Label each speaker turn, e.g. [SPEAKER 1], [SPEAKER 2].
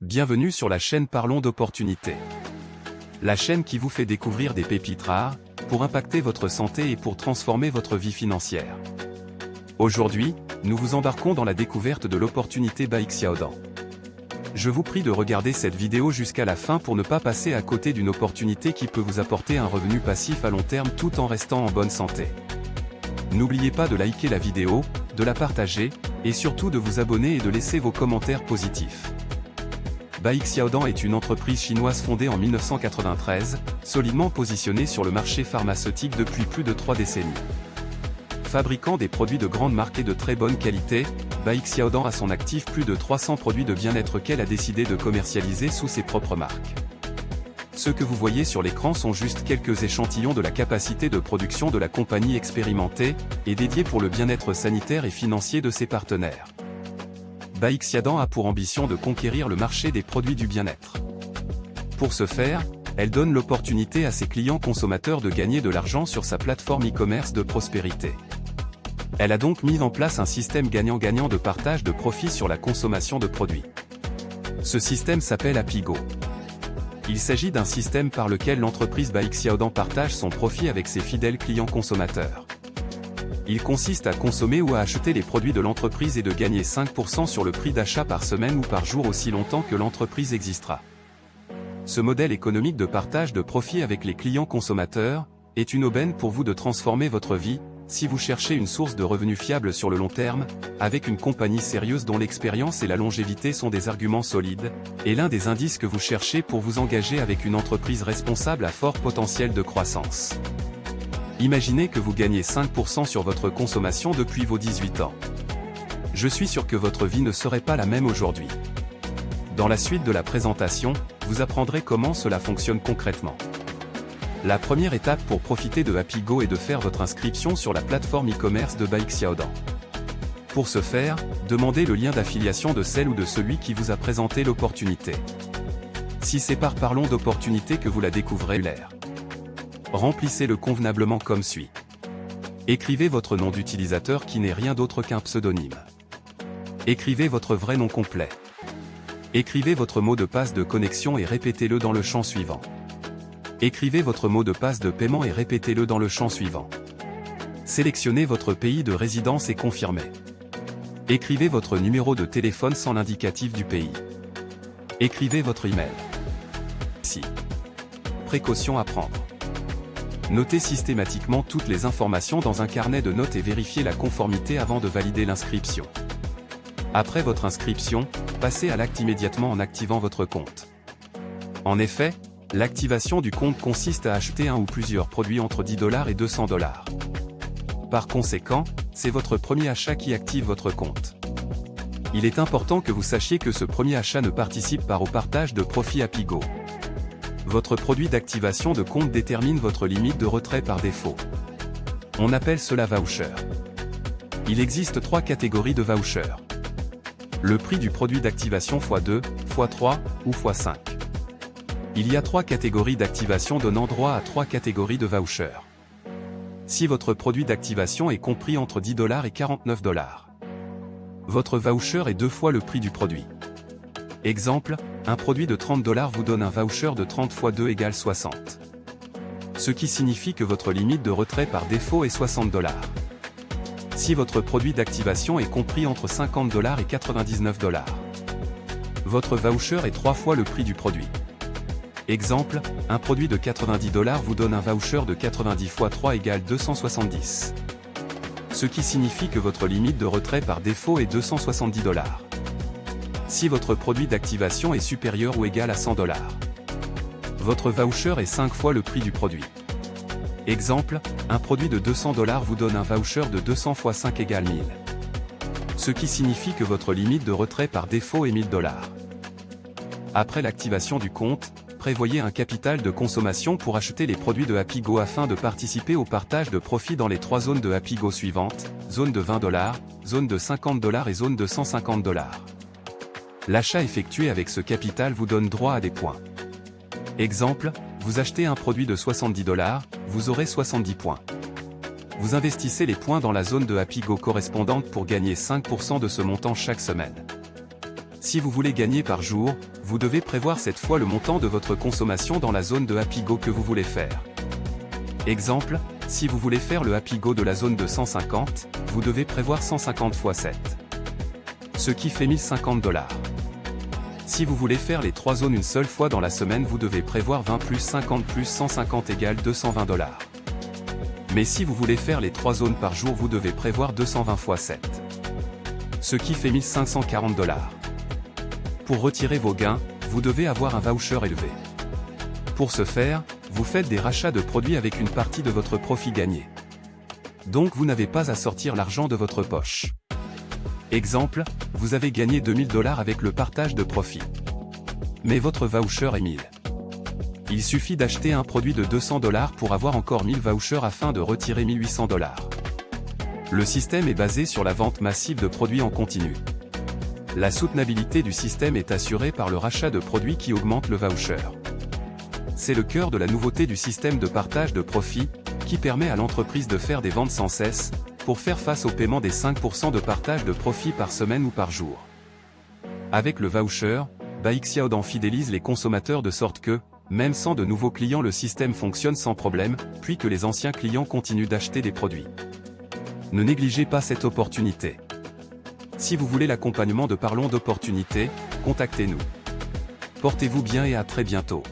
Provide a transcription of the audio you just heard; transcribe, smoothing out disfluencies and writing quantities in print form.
[SPEAKER 1] Bienvenue sur la chaîne Parlons d'opportunités. La chaîne qui vous fait découvrir des pépites rares, pour impacter votre santé et pour transformer votre vie financière. Aujourd'hui, nous vous embarquons dans la découverte de l'opportunité by Xiaodan. Je vous prie de regarder cette vidéo jusqu'à la fin pour ne pas passer à côté d'une opportunité qui peut vous apporter un revenu passif à long terme tout en restant en bonne santé. N'oubliez pas de liker la vidéo, de la partager, et surtout de vous abonner et de laisser vos commentaires positifs. By Xiaodan est une entreprise chinoise fondée en 1993, solidement positionnée sur le marché pharmaceutique depuis plus de 3 décennies. Fabriquant des produits de grande marque et de très bonne qualité, By Xiaodan a son actif plus de 300 produits de bien-être qu'elle a décidé de commercialiser sous ses propres marques. Ce que vous voyez sur l'écran sont juste quelques échantillons de la capacité de production de la compagnie expérimentée, et dédiée pour le bien-être sanitaire et financier de ses partenaires. By Xiaodan a pour ambition de conquérir le marché des produits du bien-être. Pour ce faire, elle donne l'opportunité à ses clients consommateurs de gagner de l'argent sur sa plateforme e-commerce de prospérité. Elle a donc mis en place un système gagnant-gagnant de partage de profits sur la consommation de produits. Ce système s'appelle Happygo. Il s'agit d'un système par lequel l'entreprise By Xiaodan partage son profit avec ses fidèles clients consommateurs. Il consiste à consommer ou à acheter les produits de l'entreprise et de gagner 5% sur le prix d'achat par semaine ou par jour aussi longtemps que l'entreprise existera. Ce modèle économique de partage de profit avec les clients consommateurs est une aubaine pour vous de transformer votre vie, si vous cherchez une source de revenus fiable sur le long terme, avec une compagnie sérieuse dont l'expérience et la longévité sont des arguments solides, et l'un des indices que vous cherchez pour vous engager avec une entreprise responsable à fort potentiel de croissance. Imaginez que vous gagnez 5% sur votre consommation depuis vos 18 ans. Je suis sûr que votre vie ne serait pas la même aujourd'hui. Dans la suite de la présentation, vous apprendrez comment cela fonctionne concrètement. La première étape pour profiter de Happygo est de faire votre inscription sur la plateforme e-commerce de By Xiaodan. Pour ce faire, demandez le lien d'affiliation de celle ou de celui qui vous a présenté l'opportunité. Si c'est par Parlons d'opportunité que vous la découvrez, remplissez-le convenablement comme suit. Écrivez votre nom d'utilisateur qui n'est rien d'autre qu'un pseudonyme. Écrivez votre vrai nom complet. Écrivez votre mot de passe de connexion et répétez-le dans le champ suivant. Écrivez votre mot de passe de paiement et répétez-le dans le champ suivant. Sélectionnez votre pays de résidence et confirmez. Écrivez votre numéro de téléphone sans l'indicatif du pays. Écrivez votre email. Précaution à prendre. Notez systématiquement toutes les informations dans un carnet de notes et vérifiez la conformité avant de valider l'inscription. Après votre inscription, passez à l'acte immédiatement en activant votre compte. En effet, l'activation du compte consiste à acheter un ou plusieurs produits entre $10 et $200. Par conséquent, c'est votre premier achat qui active votre compte. Il est important que vous sachiez que ce premier achat ne participe pas au partage de profit Happygo. Votre produit d'activation de compte détermine votre limite de retrait par défaut. On appelle cela voucher. Il existe 3 catégories de vouchers. Le prix du produit d'activation x2, x3 ou x5. Il y a 3 catégories d'activation donnant droit à 3 catégories de vouchers. Si votre produit d'activation est compris entre $10 et $49, votre voucher est 2 fois le prix du produit. Exemple, un produit de $30 vous donne un voucher de 30 x 2 égale 60. Ce qui signifie que votre limite de retrait par défaut est $60. Si votre produit d'activation est compris entre $50 et $99, votre voucher est 3 fois le prix du produit. Exemple, un produit de $90 vous donne un voucher de 90 x 3 égale 270. Ce qui signifie que votre limite de retrait par défaut est $270. Si votre produit d'activation est supérieur ou égal à $100, votre voucher est 5 fois le prix du produit. Exemple, un produit de $200 vous donne un voucher de 200 x 5 égale 1000. Ce qui signifie que votre limite de retrait par défaut est $1000. Après l'activation du compte, prévoyez un capital de consommation pour acheter les produits de Happygo afin de participer au partage de profit dans les 3 zones de Happygo suivantes, zone de $20, zone de $50 et zone de $150. L'achat effectué avec ce capital vous donne droit à des points. Exemple, vous achetez un produit de $70, vous aurez 70 points. Vous investissez les points dans la zone de Happygo correspondante pour gagner 5% de ce montant chaque semaine. Si vous voulez gagner par jour, vous devez prévoir cette fois le montant de votre consommation dans la zone de Happy Go que vous voulez faire. Exemple, si vous voulez faire le Happy Go de la zone de 150, vous devez prévoir 150 x 7. Ce qui fait 1050 $. Si vous voulez faire les 3 zones une seule fois dans la semaine, vous devez prévoir 20 plus 50 plus 150 égale 220 $. Mais si vous voulez faire les 3 zones par jour, vous devez prévoir 220 x 7. Ce qui fait 1540 $. Pour retirer vos gains, vous devez avoir un voucher élevé. Pour ce faire, vous faites des rachats de produits avec une partie de votre profit gagné. Donc vous n'avez pas à sortir l'argent de votre poche. Exemple, vous avez gagné 2000 $ avec le partage de profit. Mais votre voucher est 1000. Il suffit d'acheter un produit de 200 $ pour avoir encore 1000 vouchers afin de retirer 1800 $. Le système est basé sur la vente massive de produits en continu. La soutenabilité du système est assurée par le rachat de produits qui augmente le voucher. C'est le cœur de la nouveauté du système de partage de profit, qui permet à l'entreprise de faire des ventes sans cesse, pour faire face au paiement des 5% de partage de profit par semaine ou par jour. Avec le voucher, Baixiaodan fidélise les consommateurs de sorte que, même sans de nouveaux clients, le système fonctionne sans problème, puis que les anciens clients continuent d'acheter des produits. Ne négligez pas cette opportunité. Si vous voulez l'accompagnement de Parlons d'opportunités, contactez-nous. Portez-vous bien et à très bientôt.